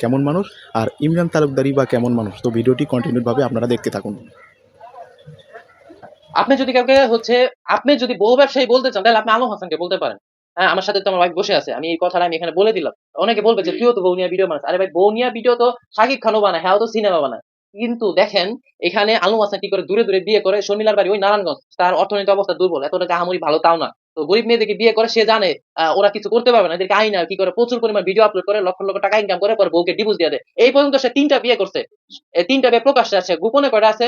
কেমন মানুষ আর ইমরান তালুকদারই বা কেমন মানুষ। তো ভিডিওটি কন্টিনিউ ভাবে আপনারা দেখতে থাকুন। আপনি যদি কাউকে আপনি যদি বউ ব্যবসায়ী বলতে চান তাহলে আপনি আলম হাসানকে বলতে পারেন। হ্যাঁ, আমার সাথে তো আমার ওয়াইফ বসে আছে, আমি এই কথাটা আমি এখানে বলে দিলাম। অনেকে বলবে যে তুইও তো বউ নিয়ে ভিডিও বানাস। আরে ভাই, বউ নিয়ে ভিডিও তো শাকিব খানও বানায়, হ্যাঁ, ও তো সিনেমা বানায়। কিন্তু দেখেন, এখানে আলম হাসান কি করে দূরে দূরে বিয়ে করে, শর্মিলার বাড়ি ওই নারায়ণগঞ্জ, তার অর্থনৈতিক অবস্থা দুর্বল, এতটা আহামরি ভালো তাও না। তো গরিব মেয়েদেরকে বিয়ে করে, সে জানে ওরা কিছু করতে পারবে না, এদেরকে আইনা কি করে প্রচুর পরিমাণ ভিডিও আপলোড করে লক্ষ লক্ষ টাকা ইনকাম করে, পরে বউকে ডিভোর্স দিয়ে দেয়। এই পর্যন্ত সে 3টা বিয়ে করছে। এই 3টা বিয়ে প্রকাশ্যে আছে, গোপনে কয়টা আছে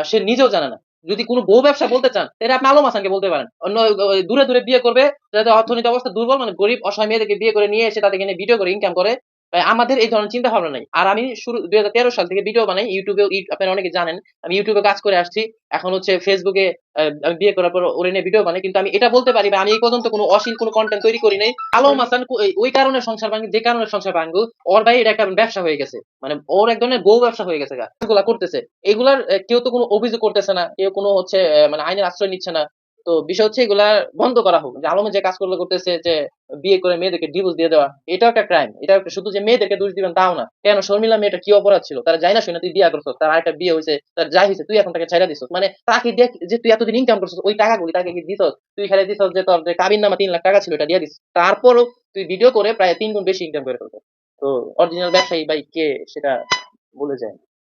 সে নিজেও জানে না। যদি কোনো বউ ব্যবসা বলতে চান তাহলে আপনি আলম হাসানকে বলতে পারেন। অন্য দূরে দূরে বিয়ে করবে, যাদের অর্থনৈতিক অবস্থা দুর্বল, মানে গরিব অসহায় মেয়েদেরকে বিয়ে করে নিয়ে এসে তাদেরকে নিয়ে ভিডিও করে ইনকাম করে। ভাই, আমাদের এই ধরনের চিন্তা ভাবনা নাই। আর আমি শুরু 2013 সাল থেকে ভিডিও বানাই ইউটিউবে, আপনারা অনেকে জানেন। আমি ইউটিউবে কাজ করে আসছি, এখন ফেসবুকে আমি বিয়ে করার পর ওরে নিয়ে ভিডিও বানাই। কিন্তু আমি এটা বলতে পারি, আমি এই পর্যন্ত কোনো অশ্লীল কোনো কন্টেন্ট তৈরি করি নাই। আলম হাসান ওই কারণে সংসার ভাঙি, যে কারণে সংসার ভাঙবো, ওর ভাই এটা একটা ব্যবসা হয়ে গেছে, মানে ওর এক ধরনের বউ ব্যবসা হয়ে গেছে। এগুলা করতেছে, এগুলার কেউ তো কোনো অভিযোগ করতেছে না, কেউ কোনো মানে আইনের আশ্রয় নিচ্ছে না। তো বিষয় এগুলা বন্ধ করা হোক। যে আলমে যে কাজগুলো করতেছে, যে বিয়ে করে মেয়েদেরকে ডিভোর্স দিয়ে দেওয়া, এটাও একটা ক্রাইম। এটা শুধু যে মেয়েদেরকে দোষ দিবেন তাও না। কেন, শর্মিলা মেয়েটা কি অপরাধ ছিল? তারা যাই না শুনে তুই বিয়ে করছো, তার আরেকটা বিয়ে হয়েছে, তার যাই হয়েছে, তুই এখন তাকে ছেড়ে দিছিস। মানে তাকে দেখ, যে তুই এতদিন ইনকাম করছিস, ওই টাকাগুলি তাকে কি দিছস? তুই খেলে দিছস যে তোর যে কাবিন নামা 3 লাখ টাকা ছিল, এটা দিয়ে দিস। তারপরও তুই ভিডিও করে প্রায় 3 গুণ বেশি ইনকাম করে ফেলতো। তো অরিজিনাল ব্যবসায়ী ভাই কে, সেটা বলে যায়।